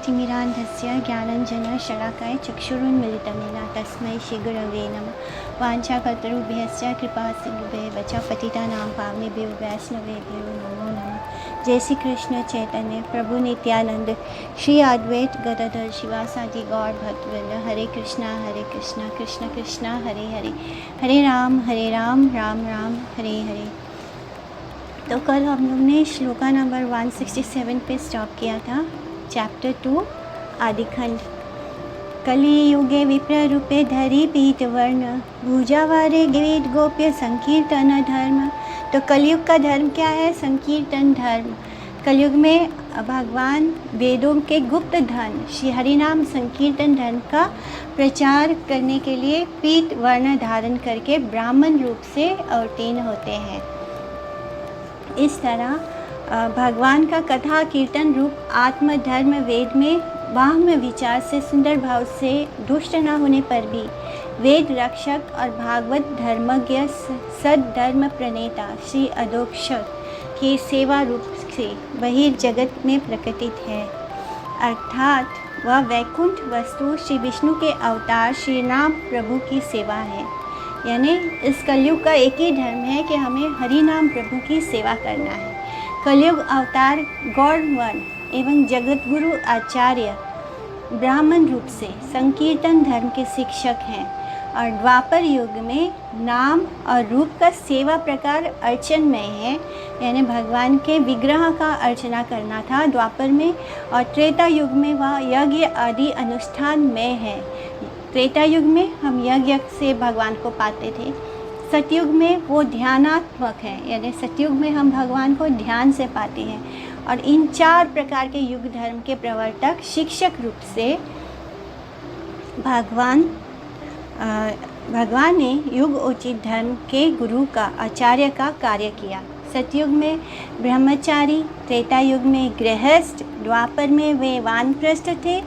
तिमिरान्धस्य ज्ञानञ्जनशलाकाय चक्षुरुन्मिलितं येन तस्मै श्रीगुरवे नमः। वाञ्छाकल्पतरुभ्यश्च कृपासिन्धुभ्यः च पतितानां पावनेभ्यो वैष्णवेभ्यो नमो नमः। जय श्री कृष्ण चैतन्य प्रभु नित्यानंद श्री अद्वैत गदाधर शिवासादि गौर भक्तवृंद। हरे कृष्णा कृष्ण कृष्णा हरे हरे, हरे राम राम राम हरे हरे। तो कल हम लोग ने श्लोका नंबर 167 पे स्टॉप किया था। चैप्टर 2 आदिखंड। कलियुगे विप्र रूपे धरी पीत वर्ण, भुजावारे वेद गोप्य संकीर्तन धर्म। तो कलयुग का धर्म क्या है? संकीर्तन धर्म। कलयुग में भगवान वेदों के गुप्त धन श्री हरिनाम संकीर्तन धर्म का प्रचार करने के लिए पीत वर्ण धारण करके ब्राह्मण रूप से अवतीर्ण होते हैं। इस तरह भगवान का कथा कीर्तन रूप आत्मधर्म वेद में वाह्य विचार से सुंदर भाव से दुष्ट न होने पर भी वेद रक्षक और भागवत धर्मज्ञ सद्धर्म प्रणेता श्री अधोक्षर की सेवा रूप से बहिर्जगत में प्रकटित है। अर्थात वह वैकुंठ वस्तु श्री विष्णु के अवतार श्री राम प्रभु की सेवा है। यानी इस कलयुग का एक ही धर्म है कि हमें हरि नाम प्रभु की सेवा करना है। कलयुग अवतार गौरवर्ण एवं जगतगुरु आचार्य ब्राह्मण रूप से संकीर्तन धर्म के शिक्षक हैं और द्वापर युग में नाम और रूप का सेवा प्रकार अर्चन में है। यानी भगवान के विग्रह का अर्चना करना था द्वापर में, और त्रेता युग में वह यज्ञ आदि अनुष्ठान में है। त्रेता युग में हम यज्ञ से भगवान को पाते थे। सतयुग में वो ध्यानात्मक है, यानी सतयुग में हम भगवान को ध्यान से पाते हैं। और इन 4 प्रकार के युग धर्म के प्रवर्तक शिक्षक रूप से भगवान ने युग उचित धर्म के गुरु का आचार्य का कार्य किया। सतयुग में ब्रह्मचारी, त्रेता युग में गृहस्थ, द्वापर में वे वानप्रस्थ थे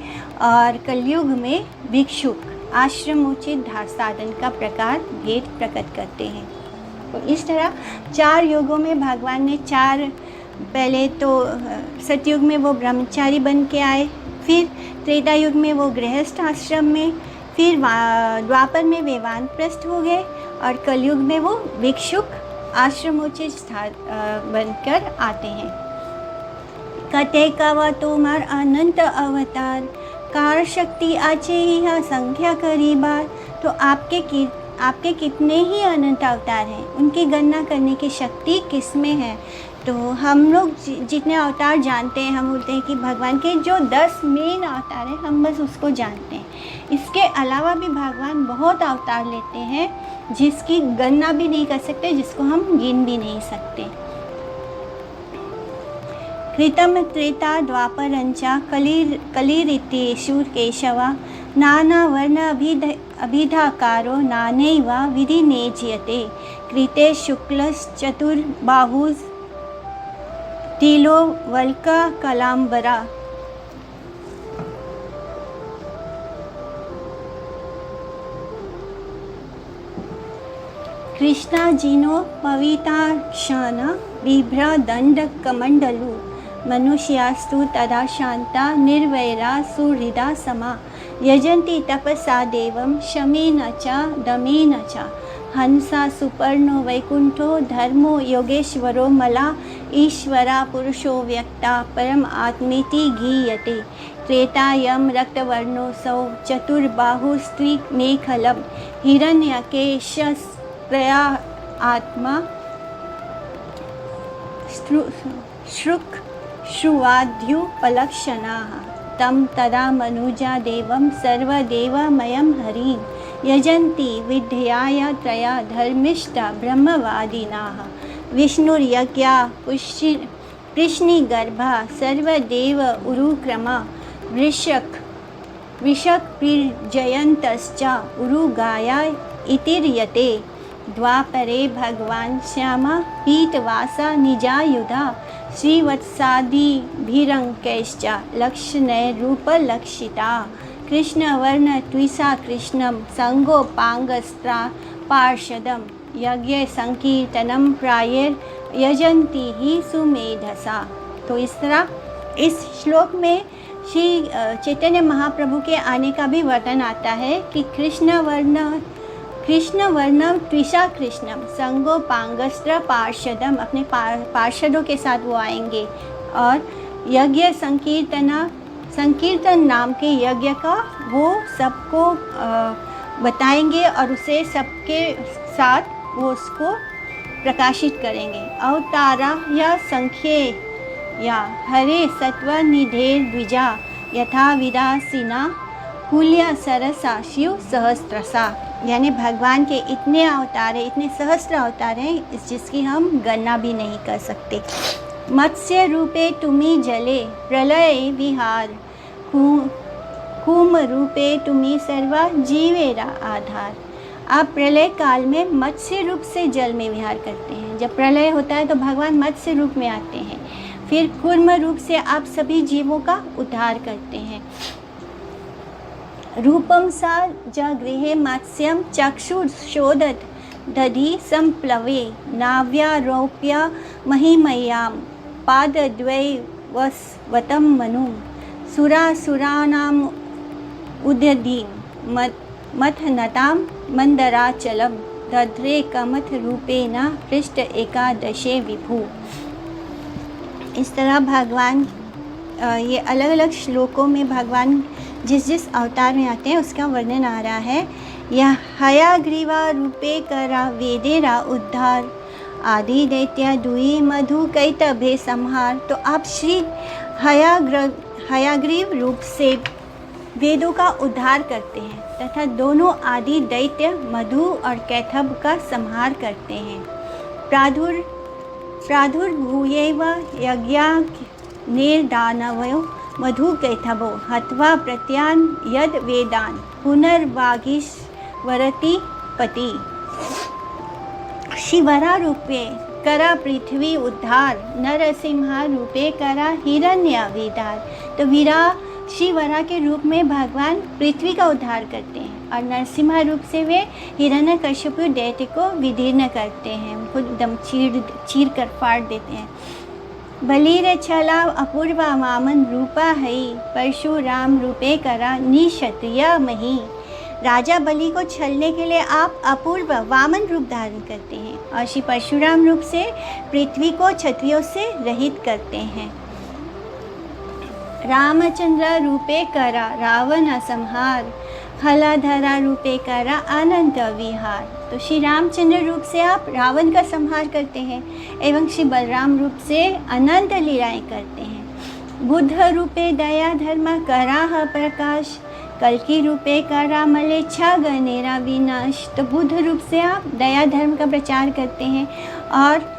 और कलयुग में भिक्षुक आश्रम उचित साधन का प्रकार भेद प्रकट करते हैं। तो इस तरह 4 युगों में भगवान ने पहले तो सतयुग में वो ब्रह्मचारी बन के आए, फिर त्रेता युग में वो गृहस्थ आश्रम में, फिर द्वापर में वे वानप्रस्थ हो गए और कलयुग में वो भिक्षुक आश्रमोचित बनकर आते हैं। कते कव तोमर अनंत अवतार, कार शक्ति आचे ही संख्या करी बार। तो आपके कितने ही अनंत अवतार हैं, उनकी गणना करने की शक्ति किसमें है? तो हम लोग जितने अवतार जानते हैं, हम बोलते हैं कि भगवान के जो 10 मेन अवतार हैं हम बस उसको जानते हैं। इसके अलावा भी भगवान बहुत अवतार लेते हैं जिसकी गणना भी नहीं कर सकते, जिसको हम गिन भी नहीं सकते। कृतम त्रेता द्वापरंचा कलिरितेषु केशवा, नाना वर्ण अभिधाकारो नानैव विधिनेज्यते। कृते शुक्लश्चतुर्बाहुः तिलो वल्का कलांबरा। कृष्णा जिनो पविताक्षण बिभ्र दंड कमंडलु, मनुष्यास्तु तदा शांता निर्वैरा सुहृदा समा। यजन्ति तपसा देवं शमेन च दमेन च, हंसा सुपर्णो वैकुंठो धर्मो योगेश्वरो मला। ईश्वरा पुरुषो व्यक्ता परम आत्मेति गीयते। त्रेतायं रक्तवर्णोऽसौ चतुर्बाहु स्त्रीमेखलं, हिरण्यकेशस्त्रया आत्मा श्रुक् श्रुवाद्युपलक्षणाः। तं तदा मनुजा देवं सर्वदेवमयं हरिं, यजन्ति विद्याया त्रया धर्मिष्ठा ब्रह्मवादिनाः। विष्णुर्यज्ञा कृष्णिगर्भा सर्वदेव उरुक्रमा, वृषक्पिर्जयन्तश्च उरुगाया इतिर्यते। द्वापरे भगवान् श्यामा पीतवासा निजायुधा, श्रीवत्सादिभिरङ्कैश्च लक्षणैरूपलक्षिता। कृष्णवर्ण त्विषा कृष्णं संगोपांगस्त्रा पार्षदं, यज्ञ संकीर्तनम प्रायर यजंती ही सुमेधसा। तो इस तरह इस श्लोक में श्री चैतन्य महाप्रभु के आने का भी वर्णन आता है कि कृष्ण वर्णम त्विषा कृष्णम संगो पांगस्त्र पार्षदम, अपने पार्षदों के साथ वो आएंगे और यज्ञ संकीर्तन नाम के यज्ञ का वो सबको बताएंगे और उसे सबके साथ वो उसको प्रकाशित करेंगे। अवतारा या संख्ये या हरे सत्व निधेर द्विजा यथा विदासीना कुल्य सरसा शिव सहस्त्रसा, यानी भगवान के इतने अवतार हैं, इतने सहस्त्र अवतार हैं जिसकी हम गणना भी नहीं कर सकते। मत्स्य रूपे तुमी जले प्रलय विहार, कुम रूपे तुमी सर्वा जीवेरा आधार। आप प्रलय काल में मत्स्य रूप से जल में विहार करते हैं। जब प्रलय होता है तो भगवान मत्स्य रूप में आते हैं। फिर कूर्म रूप से आप सभी जीवों का उद्धार करते हैं। रूपम सा जगृहे मत्स्यम चक्षुर्शोदत दधि संप्लवे नाव्यारोप्य महिमयाम पादद्वय वतम मनु सुरासुरानाम उद्यदीन मथनताम मंदराचलम दध्रे कमथ रूपेण पृष्ठ एकादशे विभु। इस तरह भगवान ये अलग अलग श्लोकों में भगवान जिस जिस अवतार में आते हैं उसका वर्णन आ रहा है। यह हयाग्रीवा रूपे करा वेदेरा उद्धार आदि दैत्य दुई मधु कैतभे संहार। तो आप श्री हयाग्रीव रूप से वेदों का उद्धार करते हैं तथा दोनों आदि दैत्य मधु और कैथब का संहार करते हैं। प्रादुर्भूयैव यज्ञाग्निर्दानवो मधु कैथबो हत्वा प्रत्यान यद वेदान पुनर्वागीश्वरति पति। शिवरा रूपे करा पृथ्वी उद्धार नरसिंहा रूपे करा हिरण्य विदार। तो शिवरा के रूप में भगवान पृथ्वी का उद्धार करते हैं और नरसिम्हा रूप से वे हिरण्यकश्यपु दैत्य को विदीर्ण करते हैं, उनको एकदम चीर कर फाड़ देते हैं। बलिर छला अपूर्वा वामन रूपा हई परशुराम रूपे करा निक्षत्रिय मही। राजा बलि को छलने के लिए आप अपूर्व वामन रूप धारण करते हैं और श्री परशुराम रूप से पृथ्वी को क्षत्रियों से रहित करते हैं। रामचंद्र रूपे करा रावण संहार हलाधरा रूपे करा अनंत विहार। तो श्री रामचंद्र रूप से आप रावण का संहार करते हैं एवं श्री बलराम रूप से अनंत लीलाएं करते हैं। बुद्ध रूपे दया धर्म कराह प्रकाश कल्कि रूपे करा मलेच्छा गणेरा विनाश। तो बुद्ध रूप से आप दया धर्म का प्रचार करते हैं और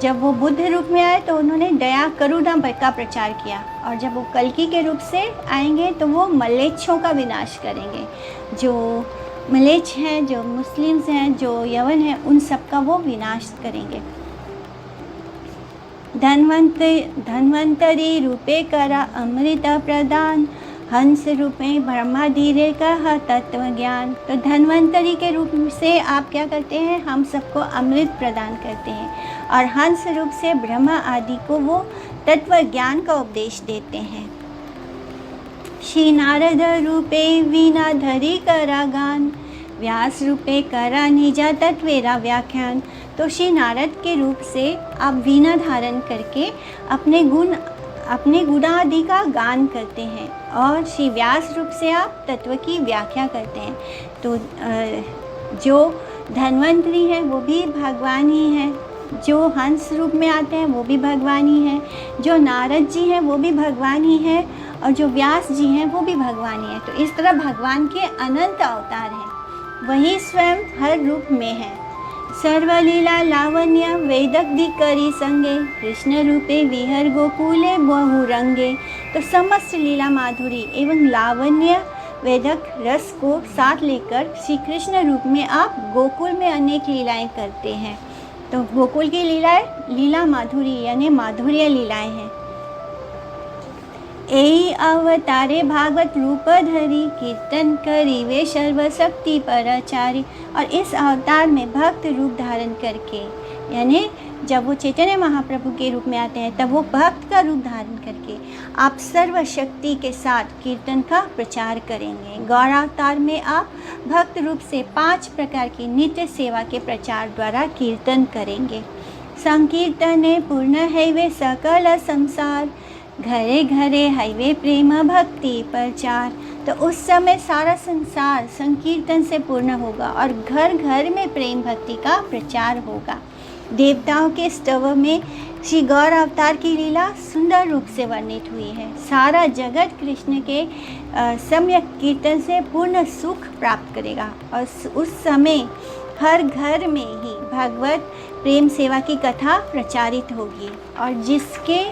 जब वो बुद्ध रूप में आए तो उन्होंने दया करुणा का प्रचार किया और जब वो कल्कि के रूप से आएंगे तो वो मलेच्छों का विनाश करेंगे। जो मलेच्छ हैं, जो मुस्लिम्स हैं, जो यवन हैं, उन सब का वो विनाश करेंगे। धन्वंतरी रूपे करा अमृत प्रदान हंस रूपे ब्रह्माधीरे का तत्व ज्ञान। तो धन्वंतरी के रूप से आप क्या करते हैं, हम सबको अमृत प्रदान करते हैं और हंस रूप से ब्रह्मा आदि को वो तत्व ज्ञान का उपदेश देते हैं। श्री नारद रूपे वीणा धरी करा गान व्यास रूपे करा निजा तत्वेरा व्याख्यान। तो श्री नारद के रूप से आप वीणा धारण करके अपने गुणादि का गान करते हैं और श्री व्यास रूप से आप तत्व की व्याख्या करते हैं। तो जो धन्वंतरी है वो भी भगवान ही है, जो हंस रूप में आते हैं वो भी भगवान ही हैं, जो नारद जी हैं वो भी भगवान ही हैं और जो व्यास जी हैं वो भी भगवान ही हैं। तो इस तरह भगवान के अनंत अवतार हैं, वही स्वयं हर रूप में है। सर्वलीला लावण्य वेदग्धि करी संगे कृष्ण रूपे विहर गोकुले बहुरंगे। तो समस्त लीला माधुरी एवं लावण्य वेदक रस को साथ लेकर श्री कृष्ण रूप में आप गोकुल में अनेक लीलाएं करते हैं। तो गोकुल की लीलाएं लीला माधुरी यानी माधुर्य लीलाएं हैं। एई अवतारे भागवत रूप धरी कीर्तन करी वे सर्वशक्ति पराचारी। और इस अवतार में भक्त रूप धारण करके यानी जब वो चैतन्य महाप्रभु के रूप में आते हैं तब वो भक्त का रूप धारण करके आप सर्वशक्ति के साथ कीर्तन का प्रचार करेंगे। गौरावतार में आप भक्त रूप से 5 प्रकार की नित्य सेवा के प्रचार द्वारा कीर्तन करेंगे। संकीर्तने पूर्ण हैवे सकल संसार, घरे घरे हैवे प्रेम भक्ति प्रचार। तो उस समय सारा संसार संकीर्तन से पूर्ण होगा और घर घर में प्रेम भक्ति का प्रचार होगा। देवताओं के स्तव में श्री गौर अवतार की लीला सुंदर रूप से वर्णित हुई है। सारा जगत कृष्ण के सम्यक कीर्तन से पूर्ण सुख प्राप्त करेगा और उस समय हर घर में ही भगवत प्रेम सेवा की कथा प्रचारित होगी और जिसके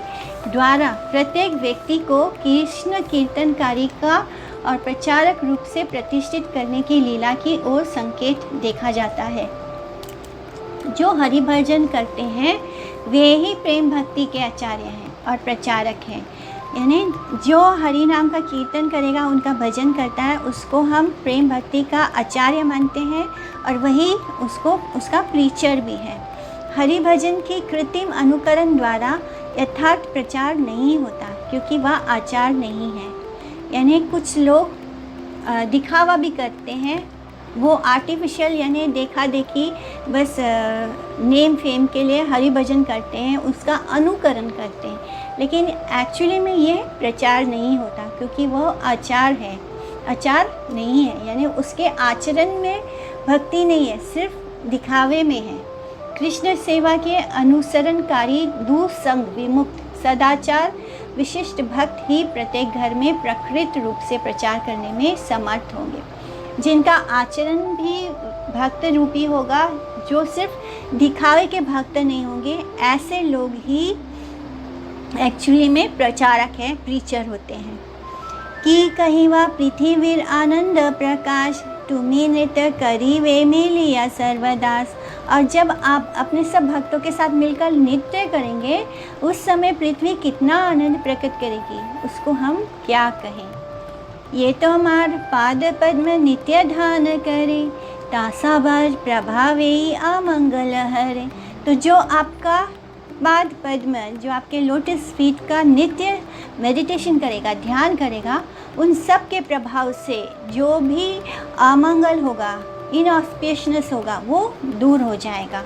द्वारा प्रत्येक व्यक्ति को कृष्ण कीर्तनकारी का और प्रचारक रूप से प्रतिष्ठित करने की लीला की ओर संकेत देखा जाता है। जो हरि भजन करते हैं वे ही प्रेम भक्ति के आचार्य हैं और प्रचारक हैं। यानी जो हरि नाम का कीर्तन करेगा, उनका भजन करता है, उसको हम प्रेम भक्ति का आचार्य मानते हैं और वही उसका प्रीचर भी है। हरि भजन की कृत्रिम अनुकरण द्वारा यथार्थ प्रचार नहीं होता क्योंकि वह आचार नहीं है। यानी कुछ लोग दिखावा भी करते हैं, वो आर्टिफिशियल यानी देखा देखी बस नेम फेम के लिए हरि भजन करते हैं, उसका अनुकरण करते हैं, लेकिन एक्चुअली में ये प्रचार नहीं होता क्योंकि वह आचार है, आचार नहीं है। यानी उसके आचरण में भक्ति नहीं है, सिर्फ दिखावे में है। कृष्ण सेवा के अनुसरणकारी दुसंग विमुक्त सदाचार विशिष्ट भक्त ही प्रत्येक घर में प्रकृत रूप से प्रचार करने में समर्थ होंगे। जिनका आचरण भी भक्त रूपी होगा, जो सिर्फ दिखावे के भक्त नहीं होंगे, ऐसे लोग ही एक्चुअली में प्रचारक हैं, प्रीचर होते हैं। कि कहिवा पृथ्वीर आनंद प्रकाश, तुम्हें नृत्य करी वे मिलिया सर्वदास। और जब आप अपने सब भक्तों के साथ मिलकर नृत्य करेंगे उस समय पृथ्वी कितना आनंद प्रकट करेगी, उसको हम क्या कहें। ये तो हमार पाद पद्म नित्य ध्यान करे, तासाबाज प्रभावे अमंगल हरे। तो जो आपका पाद पद्म, जो आपके लोटस फीट का नित्य मेडिटेशन करेगा, ध्यान करेगा, उन सब के प्रभाव से जो भी अमंगल होगा, इनऑस्पिशियसनेस होगा, वो दूर हो जाएगा।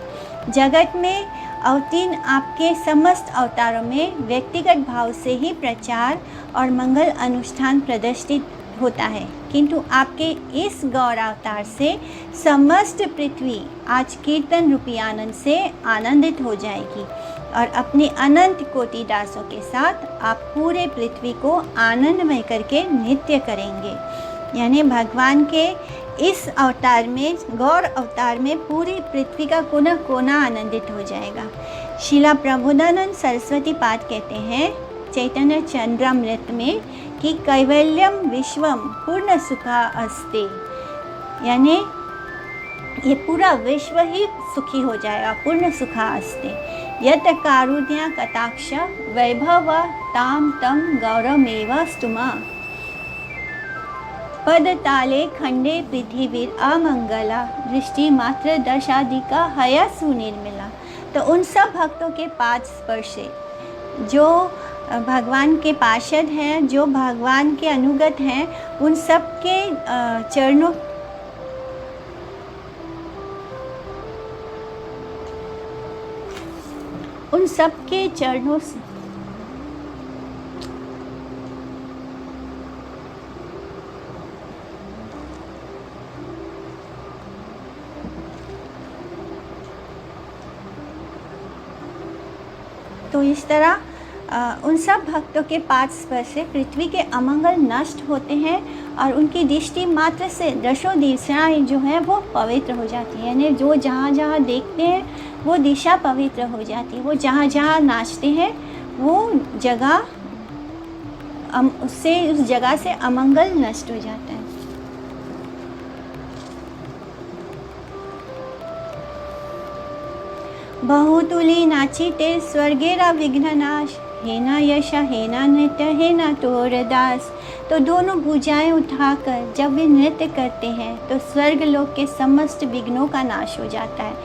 जगत में अवतीर्ण आपके समस्त अवतारों में व्यक्तिगत भाव से ही प्रचार और मंगल अनुष्ठान प्रदर्शित होता है, किंतु आपके इस गौर अवतार से समस्त पृथ्वी आज कीर्तन रूपी आनंद से आनंदित हो जाएगी और अपने अनंत कोटि दासों के साथ आप पूरे पृथ्वी को आनंदमय करके नृत्य करेंगे। यानी भगवान के इस अवतार में, गौर अवतार में पूरी पृथ्वी का कोना कोना आनंदित हो जाएगा। शिला प्रबोधानंद सरस्वती पाद कहते हैं चैतन्य चंद्रामृत में कि कैवल्यम विश्वम पूर्ण सुखा अस्ते। यानी ये पूरा विश्व ही सुखी हो जाएगा, पूर्ण सुखा अस्ते। यत कारुण्य कटाक्ष वैभव ताम तम गौरमेव स्तुमा, पद ताले खंडे पृथ्वीर अमंगला, दृष्टि मात्र दशाधिका हया सुनिर्मिला। तो उन सब भक्तों के पाद स्पर्श से, जो भगवान के पार्षद हैं, जो भगवान के अनुगत हैं, उन सब के चरणों से तो इस तरह उन सब भक्तों के पाद स्पर्श से पृथ्वी के अमंगल नष्ट होते हैं और उनकी दृष्टि मात्र से दशों दिशाएं जो है वो पवित्र हो जाती है। यानी जो जहाँ जहाँ देखते हैं वो दिशा पवित्र हो जाती है, वो जहाँ जहाँ नाचते हैं वो जगह उससे उस जगह से अमंगल नष्ट हो जाता है। बहुतुली नाचिते स्वर्गेरा विघ्ननाश, हेना यशा हेना नृत्य हेना तोरदास। तो दोनों भुजाएं उठाकर जब वे नृत्य करते हैं तो स्वर्ग लोक के समस्त विघ्नों का नाश हो जाता है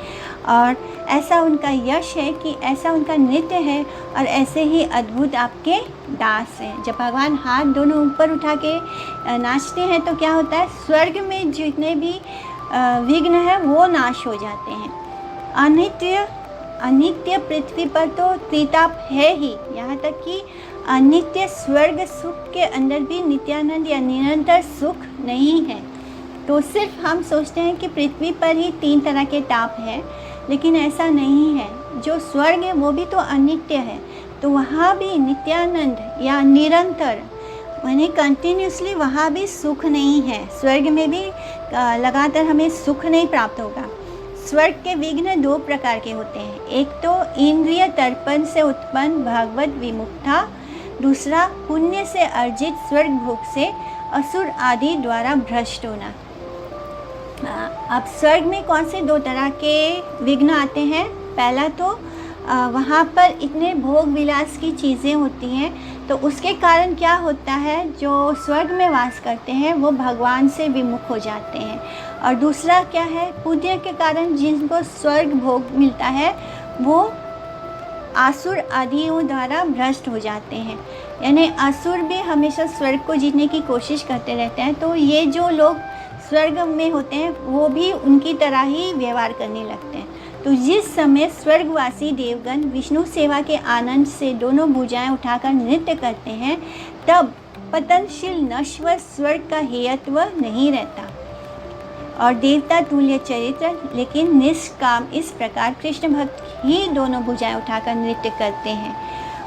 और ऐसा उनका यश है कि ऐसा उनका नृत्य है और ऐसे ही अद्भुत आपके दास हैं। जब भगवान हाथ दोनों ऊपर उठा के नाचते हैं तो क्या होता है, स्वर्ग में जितने भी विघ्न है वो नाश हो जाते हैं। अनित्य पृथ्वी पर तो त्रिताप है ही, यहाँ तक कि अनित्य स्वर्ग सुख के अंदर भी नित्यानंद या निरंतर सुख नहीं है। तो सिर्फ हम सोचते हैं कि पृथ्वी पर ही 3 तरह के ताप है, लेकिन ऐसा नहीं है। जो स्वर्ग है वो भी तो अनित्य है, तो वहाँ भी नित्यानंद या निरंतर माने कंटिन्यूसली वहाँ भी सुख नहीं है। स्वर्ग में भी लगातार हमें सुख नहीं प्राप्त होगा। स्वर्ग के विघ्न 2 प्रकार के होते हैं। एक तो इंद्रिय तर्पण से उत्पन्न भगवत विमुक्ता, दूसरा पुण्य से अर्जित स्वर्ग भोग से असुर आदि द्वारा भ्रष्ट होना। अब स्वर्ग में कौन से 2 तरह के विघ्न आते हैं? पहला तो वहाँ पर इतने भोग विलास की चीज़ें होती हैं, तो उसके कारण क्या होता है, जो स्वर्ग में वास करते हैं वो भगवान से विमुख हो जाते हैं। और दूसरा क्या है, पुण्य के कारण जिनको स्वर्ग भोग मिलता है वो आसुर आदियों द्वारा भ्रष्ट हो जाते हैं। यानी असुर भी हमेशा स्वर्ग को जीतने की कोशिश करते रहते हैं, तो ये जो लोग स्वर्ग में होते हैं वो भी उनकी तरह ही व्यवहार करने लगते हैं। तो जिस समय स्वर्गवासी देवगण विष्णु सेवा के आनंद से दोनों भुजाएं उठाकर नृत्य करते हैं, तब पतनशील नश्वर स्वर्ग का हेयत्व नहीं रहता और देवता तुल्य चरित्र लेकिन निष्काम इस प्रकार कृष्ण भक्त ही दोनों भुजाएं उठाकर नृत्य करते हैं।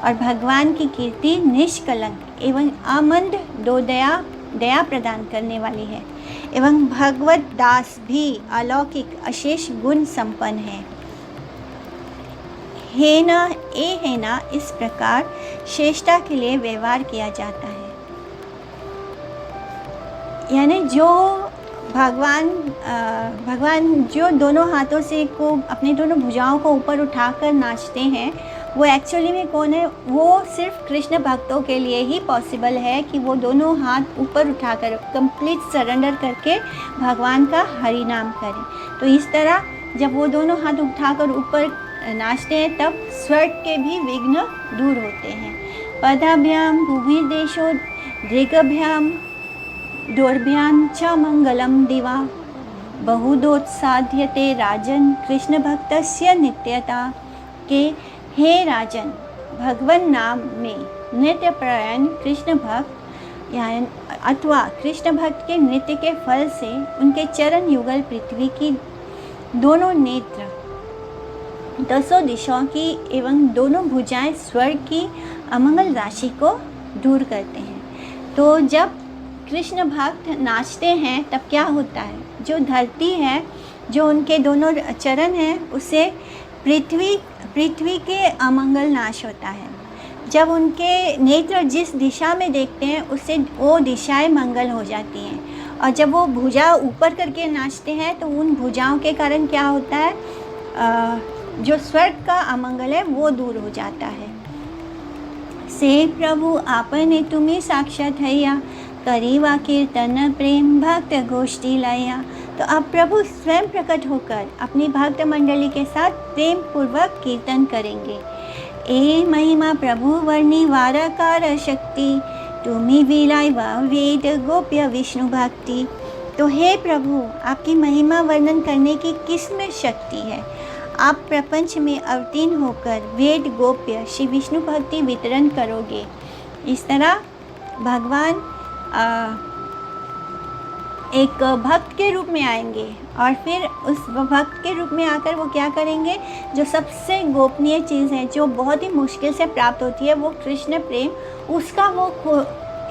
और भगवान की कीर्ति निष्कलंक एवं आमंद दया प्रदान करने वाली है, एवं भगवत दास भी अलौकिक अशेष गुण संपन्न है। है ना इस प्रकार श्रेष्ठता के लिए व्यवहार किया जाता है। यानी जो भगवान जो दोनों हाथों से को अपने दोनों भुजाओं को ऊपर उठाकर नाचते हैं, वो एक्चुअली में कौन है? वो सिर्फ कृष्ण भक्तों के लिए ही पॉसिबल है कि वो दोनों हाथ ऊपर उठाकर कंप्लीट सरेंडर करके भगवान का हरि नाम करें। तो इस तरह जब वो दोनों हाथ उठाकर ऊपर नाचते हैं तब स्वर्ग के भी विघ्न दूर होते हैं। पदाभ्याम भूभिर्देशो दृगभ्याम दोर्भ्याम च मंगलम दिवा बहुदोत्साध्यते राजन कृष्ण भक्तस्य नित्यता के। हे राजन, भगवान नाम में नृत्य प्रयण कृष्ण भक्त यानी अथवा कृष्ण भक्त के नृत्य के फल से उनके चरण युगल पृथ्वी की दोनों नेत्र, 10 दिशाओं की एवं दोनों भुजाएं स्वर्ग की अमंगल राशि को दूर करते हैं। तो जब कृष्ण भक्त नाचते हैं तब क्या होता है, जो धरती है, जो उनके दोनों चरण हैं, उससे पृथ्वी के अमंगल नाश होता है। जब उनके नेत्र जिस दिशा में देखते हैं उससे वो दिशाएं मंगल हो जाती हैं। और जब वो भुजा ऊपर करके नाचते हैं तो उन भुजाओं के कारण क्या होता है, जो स्वर्ग का अमंगल है वो दूर हो जाता है। से प्रभु आपने तुम्हें साक्षात हैया करीवा कीर्तन प्रेम भक्त गोष्ठी लया। तो अब प्रभु स्वयं प्रकट होकर अपनी भक्त मंडली के साथ प्रेम पूर्वक कीर्तन करेंगे। ए महिमा प्रभु वर्णी वाराकार शक्ति तुम्हें विलाय व वेद गोप्य विष्णु भक्ति। तो हे प्रभु, आपकी महिमा वर्णन करने की किसमें शक्ति है? आप प्रपंच में अवतीर्ण होकर वेद गोप्य श्री विष्णु भक्ति वितरण करोगे। इस तरह भगवान एक भक्त के रूप में आएंगे और फिर उस भक्त के रूप में आकर वो क्या करेंगे, जो सबसे गोपनीय चीज़ है, जो बहुत ही मुश्किल से प्राप्त होती है, वो कृष्ण प्रेम, उसका वो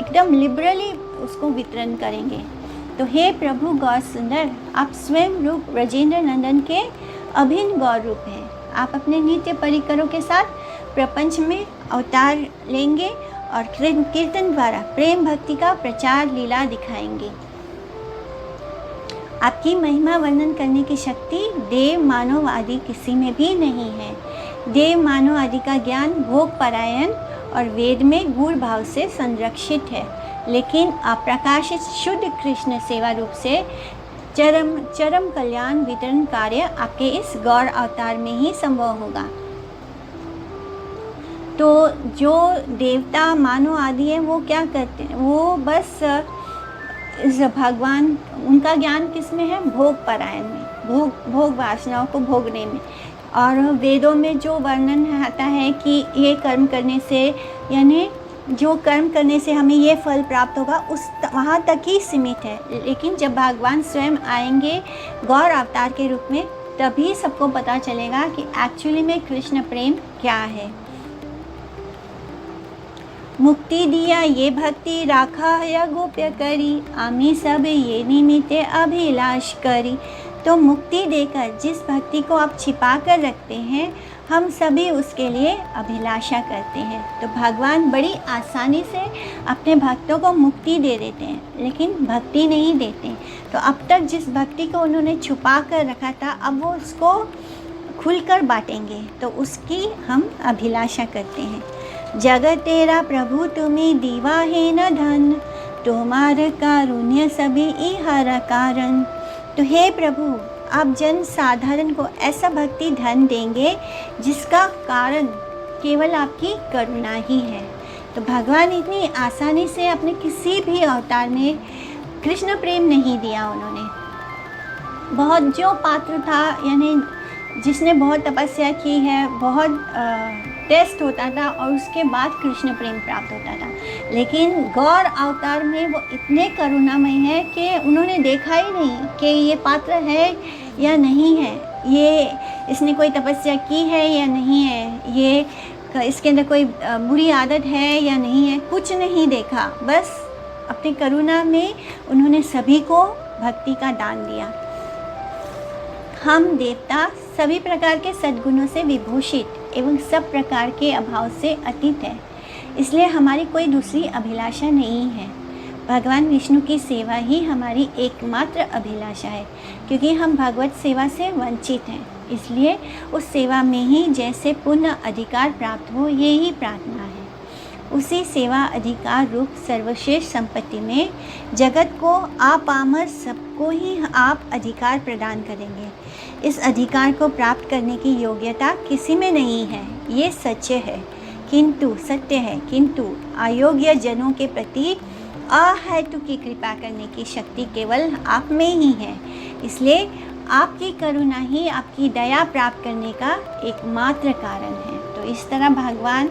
एकदम लिबरली उसको वितरण करेंगे। तो हे प्रभु गौर सुंदर, आप स्वयं रूप ब्रजेंद्र नंदन के अभिन्न गौर रूप हैं। आप अपने नित्य परिकरों के साथ प्रपंच में अवतार लेंगे और कीर्तन द्वारा प्रेम भक्ति का प्रचार लीला दिखाएंगे। आपकी महिमा वर्णन करने की शक्ति देव मानव आदि किसी में भी नहीं है। देव मानव आदि का ज्ञान भोग परायण और वेद में गूढ़ भाव से संरक्षित है, लेकिन अप्रकाशित शुद्ध कृष्ण सेवा रूप से चरम चरम कल्याण वितरण कार्य आपके इस गौर अवतार में ही संभव होगा। तो जो देवता मानव आदि हैं वो क्या करते हैं, वो बस इस भगवान, उनका ज्ञान किस में है, भोग परायण में, भोग वासनाओं को भोगने में। और वेदों में जो वर्णन आता है कि ये कर्म करने से, यानी जो कर्म करने से हमें ये फल प्राप्त होगा, उस वहाँ तक ही सीमित है। लेकिन जब भगवान स्वयं आएंगे गौर अवतार के रूप में, तभी सबको पता चलेगा कि एक्चुअली में कृष्ण प्रेम क्या है। मुक्ति दिया ये भक्ति, राखा है गोप्य करी, आमी सब ये निमित्ते अभिलाष करी। तो मुक्ति देकर जिस भक्ति को आप छिपा कर रखते हैं, हम सभी उसके लिए अभिलाषा करते हैं। तो भगवान बड़ी आसानी से अपने भक्तों को मुक्ति दे देते हैं, लेकिन भक्ति नहीं देते। तो अब तक जिस भक्ति को उन्होंने छुपा कर रखा था, अब वो उसको खुलकर बांटेंगे, तो उसकी हम अभिलाषा करते हैं। जगत तेरा प्रभु तुम्हें दीवा है न धन, तुम्हार कारुण्य सभी इहर कारण। तो हे प्रभु, आप जन साधारण को ऐसा भक्ति धन देंगे जिसका कारण केवल आपकी करुणा ही है। तो भगवान इतनी आसानी से अपने किसी भी अवतार में कृष्ण प्रेम नहीं दिया। उन्होंने बहुत जो पात्र था, यानी जिसने बहुत तपस्या की है, बहुत टेस्ट होता था और उसके बाद कृष्ण प्रेम प्राप्त होता था। लेकिन गौर अवतार में वो इतने करुणामय है कि उन्होंने देखा ही नहीं कि ये पात्र है या नहीं है, ये इसने कोई तपस्या की है या नहीं है, ये इसके अंदर कोई बुरी आदत है या नहीं है, कुछ नहीं देखा। बस अपनी करुणा में उन्होंने सभी को भक्ति का दान दिया। हम देवता सभी प्रकार के सद्गुणों से विभूषित एवं सब प्रकार के अभाव से अतीत है, इसलिए हमारी कोई दूसरी अभिलाषा नहीं है। भगवान विष्णु की सेवा ही हमारी एकमात्र अभिलाषा है, क्योंकि हम भगवत सेवा से वंचित हैं। इसलिए उस सेवा में ही जैसे पुण्य अधिकार प्राप्त हो, ये ही प्रार्थना है। उसी सेवा अधिकार रूप सर्वश्रेष्ठ संपत्ति में जगत को आपामर सबको ही आप अधिकार प्रदान करेंगे। इस अधिकार को प्राप्त करने की योग्यता किसी में नहीं है, ये सत्य है, सत्य है। किंतु अयोग्य जनों के प्रति अहेतु की कृपा करने की शक्ति केवल आप में ही है। इसलिए आपकी करुणा ही आपकी दया प्राप्त करने का एकमात्र कारण है। तो इस तरह भगवान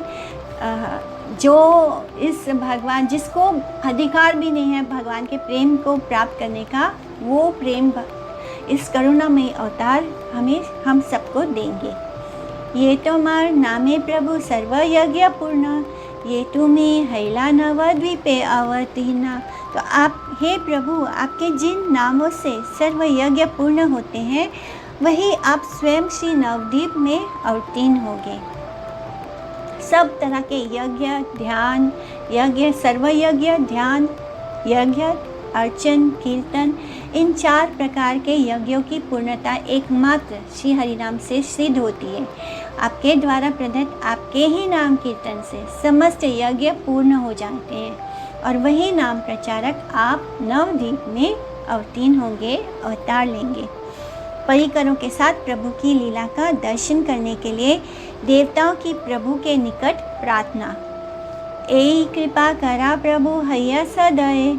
भगवान जिसको अधिकार भी नहीं है भगवान के प्रेम को प्राप्त करने का, वो प्रेम इस करुणामय अवतार हम सबको देंगे। ये तुम्हार नामे प्रभु सर्व यज्ञ पूर्ण, ये तुम्हें हैला नवद्वीपे अवतीर्णा। तो आप हे प्रभु, आपके जिन नामों से सर्व यज्ञ पूर्ण होते हैं, वही आप स्वयं श्री नवद्वीप में अवतीर्ण होंगे। सब तरह के यज्ञ, ध्यान यज्ञ, सर्व यज्ञ, ध्यान यज्ञ, अर्चन, कीर्तन, इन 4 प्रकार के यज्ञों की पूर्णता एकमात्र श्री हरिनाम से सिद्ध होती है। आपके द्वारा प्रदत्त आपके ही नाम कीर्तन से समस्त यज्ञ पूर्ण हो जाते हैं, और वही नाम प्रचारक आप नवद्वीप में अवतीर्ण होंगे, अवतार लेंगे। परिकरों के साथ प्रभु की लीला का दर्शन करने के लिए देवताओं की प्रभु के निकट प्रार्थना। एई कृपा करा प्रभु हैया सदय,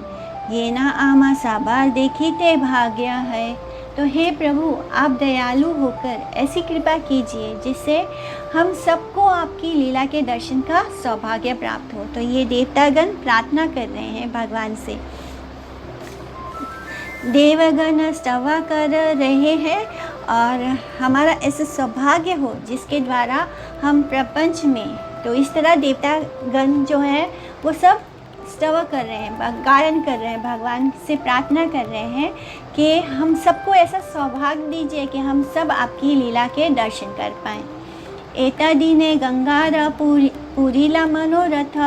ये ना आमा साबार देखी ते भाग्य है। तो हे प्रभु, आप दयालु होकर ऐसी कृपा कीजिए जिससे हम सबको आपकी लीला के दर्शन का सौभाग्य प्राप्त हो। तो ये देवतागण प्रार्थना कर रहे हैं भगवान से। देवगण स्तवा कर रहे हैं और हमारा ऐसा सौभाग्य हो जिसके द्वारा हम प्रपंच में, तो इस तरह देवतागण जो है वो सब स्तव कर रहे हैं, गायन कर रहे हैं, भगवान से प्रार्थना कर रहे हैं कि हम सबको ऐसा सौभाग्य दीजिए कि हम सब आपकी लीला के दर्शन कर पाएँ। एता दिने गंगार पूरीला मनोरथ,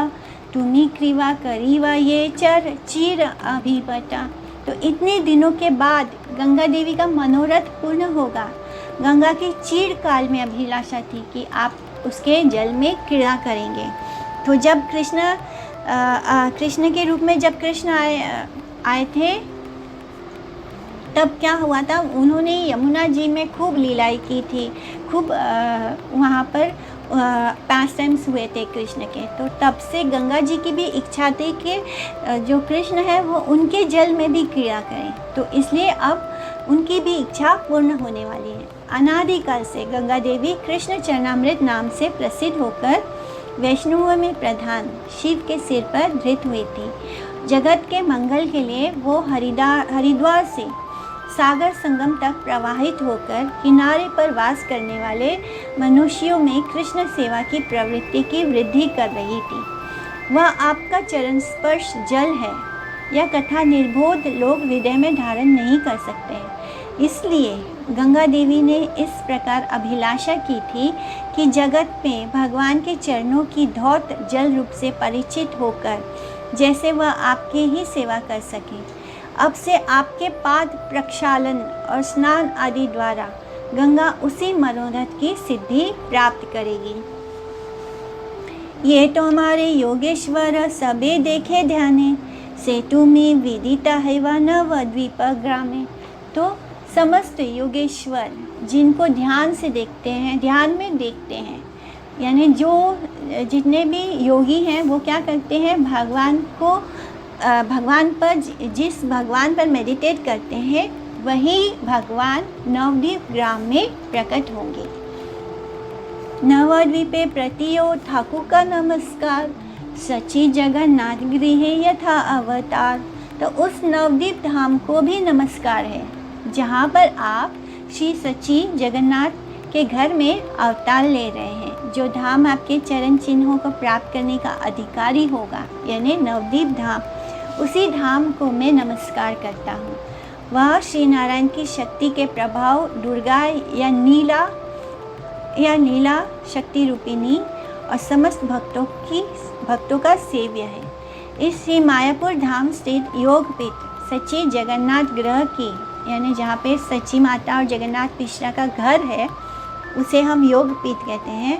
तुम्ही कृपा करीवा ये चीर अभिपटा। तो इतने दिनों के बाद गंगा देवी का मनोरथ पूर्ण होगा। गंगा की चीर काल में अभिलाषा थी कि आप उसके जल में क्रीड़ा करेंगे। तो जब कृष्ण के रूप में जब कृष्ण आए थे तब क्या हुआ था, उन्होंने यमुना जी में खूब लीलाएं की थी, खूब वहाँ पर पास टाइम्स हुए थे कृष्ण के। तो तब से गंगा जी की भी इच्छा थी कि जो कृष्ण है वो उनके जल में भी क्रिया करें, तो इसलिए अब उनकी भी इच्छा पूर्ण होने वाली है। अनादिकाल से गंगा देवी कृष्ण चरणामृत नाम से प्रसिद्ध होकर वैष्णवों में प्रधान शिव के सिर पर धृत हुई थी। जगत के मंगल के लिए वो हरिद्वार से सागर संगम तक प्रवाहित होकर किनारे पर वास करने वाले मनुष्यों में कृष्ण सेवा की प्रवृत्ति की वृद्धि कर रही थी। वह आपका चरण स्पर्श जल है। यह कथा निर्बोध लोग हृदय में धारण नहीं कर सकते हैं। इसलिए गंगा देवी ने इस प्रकार अभिलाषा की थी कि जगत में भगवान के चरणों की धौत जल रूप से परिचित होकर जैसे वह आपकी ही सेवा कर सके। अब से आपके पाद प्रक्षालन और स्नान आदि द्वारा गंगा उसी मनोरथ की सिद्धि प्राप्त करेगी। ये तो हमारे योगेश्वर सबे देखे ध्याने, सेतु में विदिता है व नवद्वीप ग्रामे। तो समस्त योगेश्वर जिनको ध्यान से देखते हैं, ध्यान में देखते हैं, यानी जो जितने भी योगी हैं वो क्या करते हैं, भगवान पर जिस भगवान पर मेडिटेट करते हैं वही भगवान नवद्वीप ग्राम में प्रकट होंगे। नवद्वीपे प्रतियो ठाकुर का नमस्कार, सची जगन्नाथ गृह यथा अवतार। तो उस नवद्वीप धाम को भी नमस्कार है जहाँ पर आप श्री सची जगन्नाथ के घर में अवतार ले रहे हैं। जो धाम आपके चरण चिन्हों को प्राप्त करने का अधिकारी होगा, यानी नवद्वीप धाम, उसी धाम को मैं नमस्कार करता हूँ। वह श्री नारायण की शक्ति के प्रभाव दुर्गा या नीला शक्ति रूपिणी और समस्त भक्तों का सेव्य है। इस श्री मायापुर धाम स्थित योगपीठ सच्ची जगन्नाथ ग्रह की, यानी जहाँ पे सच्ची माता और जगन्नाथ मिश्रा का घर है, उसे हम योगपीठ कहते हैं।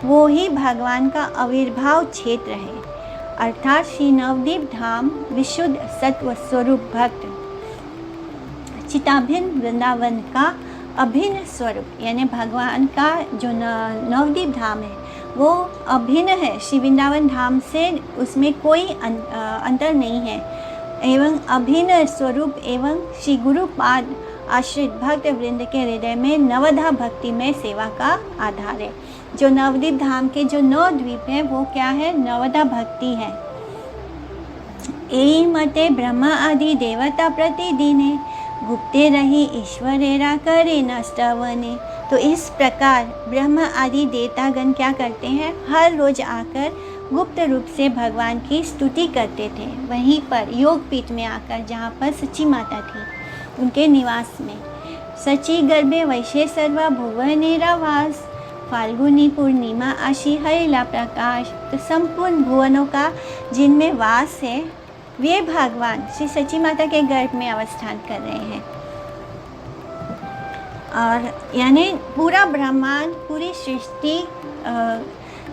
वो ही भगवान का आविर्भाव क्षेत्र है, अर्थात श्री नवद्वीप धाम विशुद्ध सत्व स्वरूप भक्त चिताभिन्न वृंदावन का अभिन्न स्वरूप, यानी भगवान का जो नवद्वीप धाम है वो अभिन्न है श्री वृंदावन धाम से, उसमें कोई अंतर नहीं है, एवं अभिन्न स्वरूप एवं श्री गुरुपाद आश्रित भक्त वृंद के हृदय में नवधा भक्ति में सेवा का आधार है। जो नवद्वीप धाम के जो 9 द्वीप है वो क्या है, नवधा भक्ति है। एई मते ब्रह्मा आदि देवता प्रतिदिने, गुप्ते रही ईश्वरेरा करे नष्टवने। तो इस प्रकार ब्रह्मा आदि देवतागण क्या करते हैं, हर रोज आकर गुप्त रूप से भगवान की स्तुति करते थे। वहीं पर योगपीठ में आकर, जहाँ पर सच्ची माता थी, उनके निवास में सची गर्भे वैशे सर्वा भुवनेरा वास, फाल्गुनी पूर्णिमा आशी हरिला प्रकाश। तो संपूर्ण भुवनों का जिनमें वास है वे भगवान श्री सची माता के गर्भ में अवस्थान कर रहे हैं। और यानी पूरा ब्रह्मांड, पूरी सृष्टि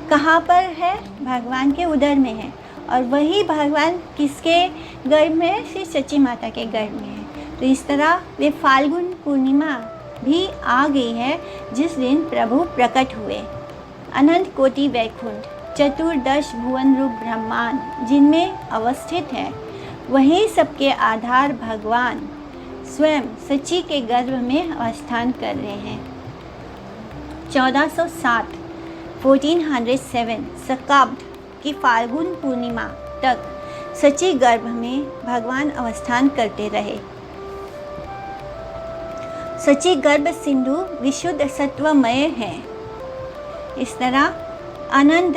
कहाँ पर है, भगवान के उदर में है। और वही भगवान किसके गर्भ में है, श्री सची माता के गर्भ में है। तो इस तरह वे फाल्गुन पूर्णिमा भी आ गई है जिस दिन प्रभु प्रकट हुए। अनंत कोटि वैकुंठ, चतुर्दश भुवन रूप ब्रह्मांड जिनमें अवस्थित है, वही सबके आधार भगवान स्वयं सची के गर्भ में अवस्थान कर रहे हैं। 1407 1407 शकाब्द की फाल्गुन पूर्णिमा तक सची गर्भ में भगवान अवस्थान करते रहे। सची गर्भ सिंधु विशुद्ध सत्वमय है। इस तरह आनंद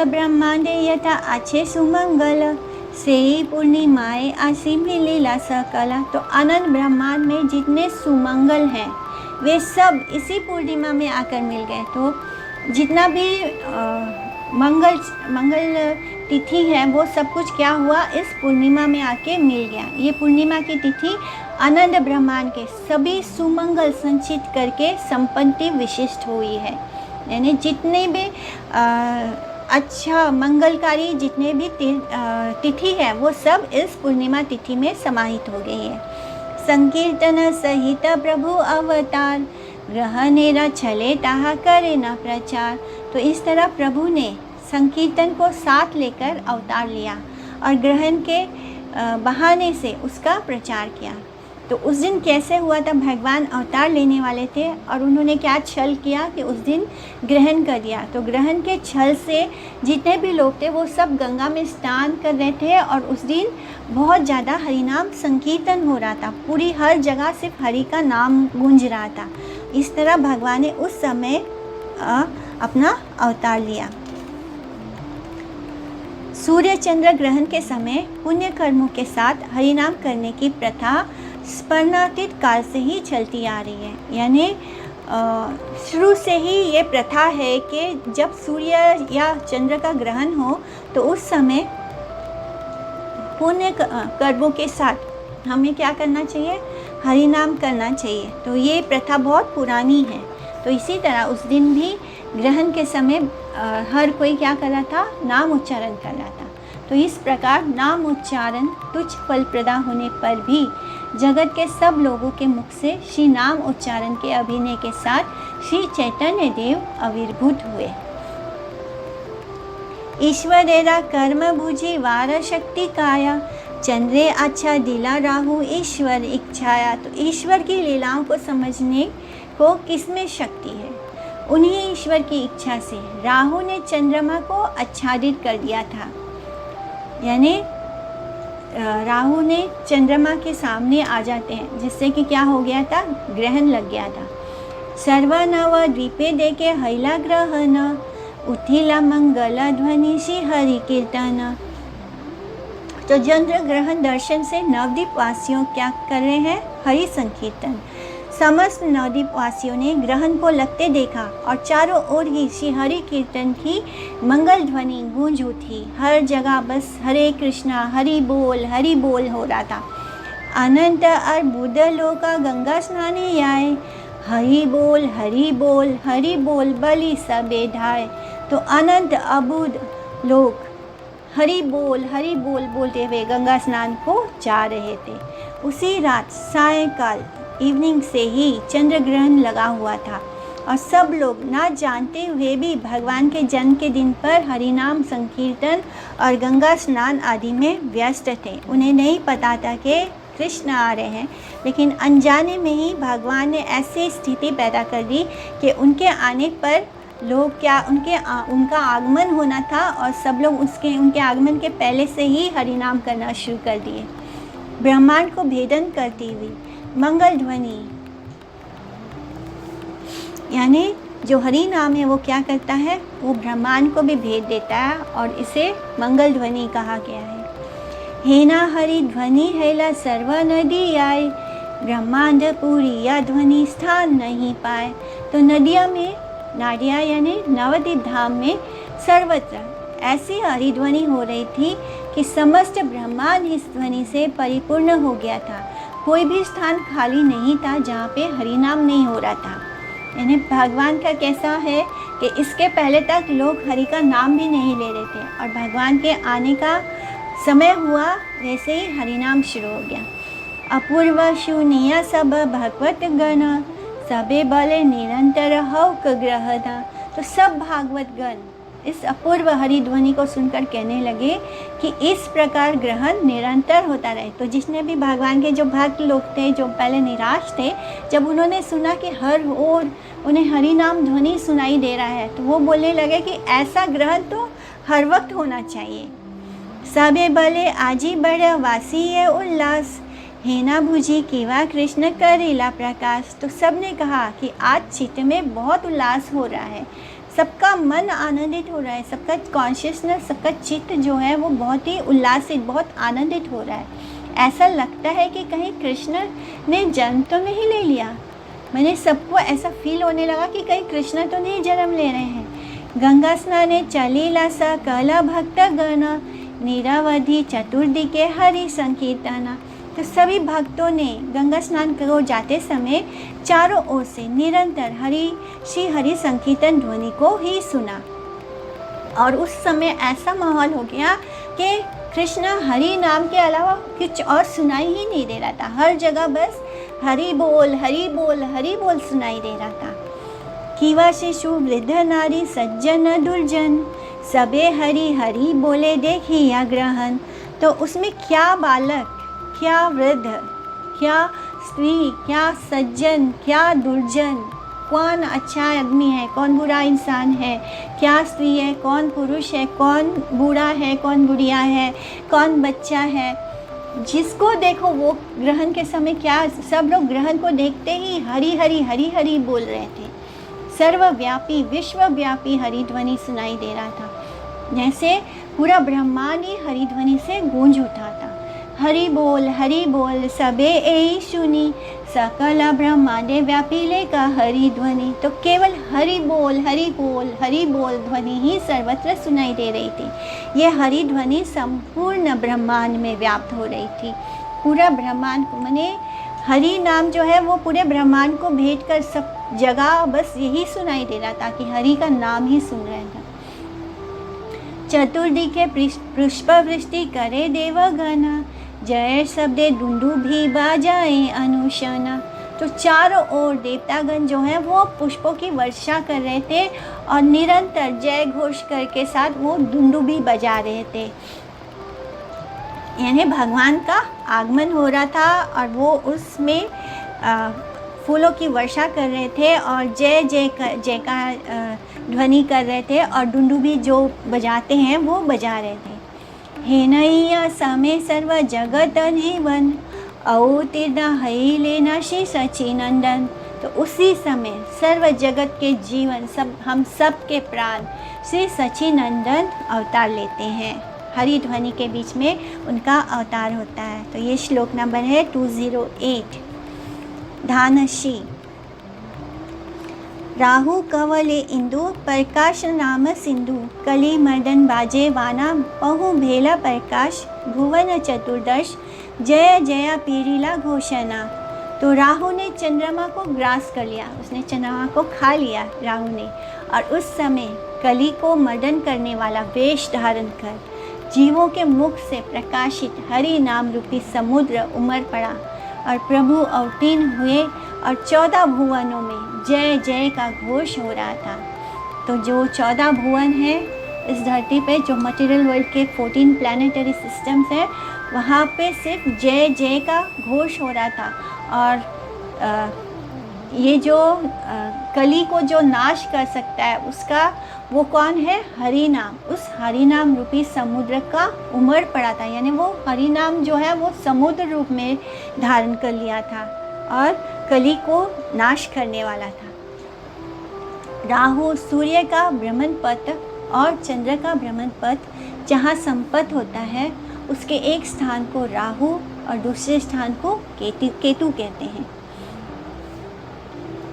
ब्रह्मांडे यथा आछे सुमंगल, से पूर्णिमाए आसी में लीला सकला। तो अनंत ब्रह्मांड में जितने सुमंगल हैं वे सब इसी पूर्णिमा में आकर मिल गए। तो जितना भी मंगल तिथि है वो सब कुछ क्या हुआ, इस पूर्णिमा में आके मिल गया। ये पूर्णिमा की तिथि अनंत ब्रह्मांड के सभी सुमंगल संचित करके संपत्ति विशिष्ट हुई है। यानी जितने भी अच्छा मंगलकारी जितने भी तिथि है वो सब इस पूर्णिमा तिथि में समाहित हो गई है। संकीर्तन सहित प्रभु अवतार, ग्रह नेरा छले ताहा करे न प्रचार। तो इस तरह प्रभु ने संकीर्तन को साथ लेकर अवतार लिया और ग्रहण के बहाने से उसका प्रचार किया। तो उस दिन कैसे हुआ था, भगवान अवतार लेने वाले थे और उन्होंने क्या छल किया कि उस दिन ग्रहण कर दिया। तो ग्रहण के छल से जितने भी लोग थे वो सब गंगा में स्नान कर रहे थे और उस दिन बहुत ज़्यादा हरिनाम संकीर्तन हो रहा था। पूरी हर जगह सिर्फ हरि का नाम गूंज रहा था। इस तरह भगवान ने उस समय अपना अवतार लिया। सूर्य चंद्र ग्रहण के समय पुण्य कर्मों के साथ हरिनाम करने की प्रथा स्मरणातीत काल से ही चलती आ रही है। यानी शुरू से ही ये प्रथा है कि जब सूर्य या चंद्र का ग्रहण हो तो उस समय पुण्य कर्मों के साथ हमें क्या करना चाहिए, हरिनाम करना चाहिए। तो ये प्रथा बहुत पुरानी है। तो इसी तरह उस दिन भी ग्रहण के समय हर कोई क्या कर रहा था, नाम उच्चारण कर रहा था। तो इस प्रकार नाम उच्चारण तुच्छ फल प्रदा होने पर भी जगत के सब लोगों के मुख से श्री नाम उच्चारण के अभिनय के साथ श्री चैतन्य देव आविर्भूत हुए। ईश्वरेरा कर्म भुजी वार शक्ति काया, चंद्रे अच्छा दिला राहु ईश्वर इच्छाया। तो ईश्वर की लीलाओं को समझने को किसमें शक्ति है, उन्हीं ईश्वर की इच्छा से राहु ने चंद्रमा को आच्छादित कर दिया था। यानी राहु ने चंद्रमा के सामने आ जाते हैं, जिससे कि क्या हो गया था, ग्रहण लग गया था। सर्वनव द्वीपे देखे हैला ग्रहण, उठिला मंगल ध्वनि श्री हरि कीर्तन। तो चंद्र ग्रहण दर्शन से नवद्वीप वासियों क्या कर रहे हैं, हरि संकीर्तन। समस्त नवद्वीप वासियों ने ग्रहण को लगते देखा और चारों ओर ही श्री हरि कीर्तन की मंगल ध्वनि गूंज उठी। हर जगह बस हरे कृष्णा हरि बोल हो रहा था। अनंत और बुद्ध लोग गंगा स्नाने आए, हरि बोल बलि सबे ढाए। तो अनंत अबुद्ध लोग हरि बोल बोलते हुए गंगा स्नान को जा रहे थे। उसी रात सायंकाल इवनिंग से ही चंद्र ग्रहण लगा हुआ था और सब लोग ना जानते हुए भी भगवान के जन्म के दिन पर हरिनाम संकीर्तन और गंगा स्नान आदि में व्यस्त थे। उन्हें नहीं पता था कि कृष्ण आ रहे हैं, लेकिन अनजाने में ही भगवान ने ऐसी स्थिति पैदा कर दी कि उनके आने पर लोग उनका आगमन होना था और सब लोग उनके आगमन के पहले से ही हरिनाम करना शुरू कर दिए। ब्रह्मांड को भेदन करती हुई मंगल ध्वनि, यानी जो हरि नाम है वो क्या करता है, वो ब्रह्मांड को भी भेद देता है और इसे मंगल ध्वनि कहा गया है। हेना हरि ध्वनि हैला सर्व नदी आए, ब्रह्मांड पूरी या ध्वनि स्थान नहीं पाए। तो नाडिया यानी नवद्वीप धाम में सर्वत्र ऐसी हरिध्वनि हो रही थी कि समस्त ब्रह्मांड इस ध्वनि से परिपूर्ण हो गया था। कोई भी स्थान खाली नहीं था जहाँ पे हरिनाम नहीं हो रहा था। यानी भगवान का कैसा है कि इसके पहले तक लोग हरि का नाम भी नहीं ले रहे थे और भगवान के आने का समय हुआ वैसे ही हरिनाम शुरू हो गया। अपूर्व शून्य सब भगवत गण, सबे बले निरंतर हौक ग्रहदा। तो सब भागवत गण इस अपूर्व हरि ध्वनि को सुनकर कहने लगे कि इस प्रकार ग्रहण निरंतर होता रहे। तो जिसने भी भगवान के जो भक्त लोग थे, जो पहले निराश थे, जब उन्होंने सुना कि हर ओर उन्हें हरि नाम ध्वनि सुनाई दे रहा है, तो वो बोलने लगे कि ऐसा ग्रहण तो हर वक्त होना चाहिए। सबे बले आजी बड़ वासी है उल्लास, हेना भुजी केवा कृष्ण करेला प्रकाश। तो सब ने कहा कि आज चित्त में बहुत उल्लास हो रहा है, सबका मन आनंदित हो रहा है, सबका कॉन्शियसनेस, सबका चित्त जो है वो बहुत ही उल्लासित, बहुत आनंदित हो रहा है। ऐसा लगता है कि कहीं कृष्ण ने जन्म तो नहीं ले लिया। मैंने सबको ऐसा फील होने लगा कि कहीं कृष्ण तो नहीं जन्म ले रहे हैं। गंगा स्नाने चलीला सा कला भक्त गण, निरावधि चतुर्दिके हरि संकीर्तना। तो सभी भक्तों ने गंगा स्नान को जाते समय चारों ओर से निरंतर श्री हरि संकीर्तन ध्वनि को ही सुना और उस समय ऐसा माहौल हो गया कि कृष्ण हरि नाम के अलावा कुछ और सुनाई ही नहीं दे रहा था। हर जगह बस हरि बोल हरि बोल हरि बोल सुनाई दे रहा था। कीवा शिशु वृद्ध नारी सज्जन दुर्जन, सबे हरि हरि बोले देखिया ग्रहण। तो उसमें क्या बालक, क्या वृद्ध, क्या स्त्री, क्या सज्जन, क्या दुर्जन, कौन अच्छा आदमी है, कौन बुरा इंसान है, क्या स्त्री है, कौन पुरुष है, कौन बूढ़ा है, कौन बुढ़िया है, कौन बच्चा है, जिसको देखो वो ग्रहण के समय क्या सब लोग ग्रहण को देखते ही हरि हरि हरि हरि बोल रहे थे। सर्वव्यापी विश्वव्यापी हरि ध्वनि सुनाई दे रहा था, जैसे पूरा ब्रह्मांड ही हरि ध्वनि से गूंज उठा था। हरि बोल सबे ऐ सुनी, सकल ब्रह्मांडे व्यापी लेका हरि ध्वनि। तो केवल हरि बोल ध्वनि ही सर्वत्र सुनाई दे रही थी। ये हरि ध्वनि संपूर्ण ब्रह्मांड में व्याप्त हो रही थी। पूरा ब्रह्मांड को, माने हरि नाम जो है वो पूरे ब्रह्मांड को भेंट कर सब जगह बस यही सुनाई दे रहा था कि हरि का नाम ही सुन रहे थे। चतुर्दिके पुष्प वृष्टि करे देवगण, जय शब्दे दुंदुभि बाजाए अनुशना। तो चारों ओर देवतागण जो हैं वो पुष्पों की वर्षा कर रहे थे और निरंतर जय घोष करके साथ वो दुंदुभि बजा रहे थे। यानी भगवान का आगमन हो रहा था और वो उसमें फूलों की वर्षा कर रहे थे और जय जय का ध्वनि कर रहे थे और दुंदुभि जो बजाते हैं वो बजा रहे थे। हे नैया समे सर्व जगत जीवन, अवतीर्ण हई लेना श्री सचिनंदन। तो उसी समय सर्व जगत के जीवन, सब हम सब के प्राण श्री सचिनंदन अवतार लेते हैं। हरि ध्वनि के बीच में उनका अवतार होता है। तो ये श्लोक नंबर है 208। धानशी राहु कवले इंदु, प्रकाश नाम सिंधु, कली मर्दन बाजे वाना, पहु भेला प्रकाश, भुवन चतुर्दश, जय जया पीरीला घोषणा। तो राहु ने चंद्रमा को ग्रास कर लिया, उसने चंद्रमा को खा लिया राहु ने। और उस समय कली को मर्दन करने वाला वेश धारण कर जीवों के मुख से प्रकाशित हरि नाम रूपी समुद्र उमड़ पड़ा और प्रभु अवतीर्ण हुए और 14 भुवनों में जय जय का घोष हो रहा था। तो जो 14 भुवन है इस धरती पे, जो मटेरियल वर्ल्ड के 14 प्लानिटरी सिस्टम्स हैं, वहाँ पे सिर्फ जय जय का घोष हो रहा था। और ये जो कली को जो नाश कर सकता है उसका वो कौन है? हरि नाम। उस हरि नाम रूपी समुद्र का उमड़ पड़ा था, यानी वो हरि नाम जो है वो समुद्र रूप में धारण कर लिया था और कली को नाश करने वाला था। राहु सूर्य का भ्रमण पथ और चंद्र का भ्रमण पथ जहाँ संपत होता है, उसके एक स्थान को राहु और दूसरे स्थान को केतु कहते हैं।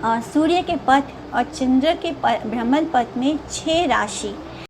और सूर्य के पथ और चंद्र के भ्रमण पथ में 6 राशि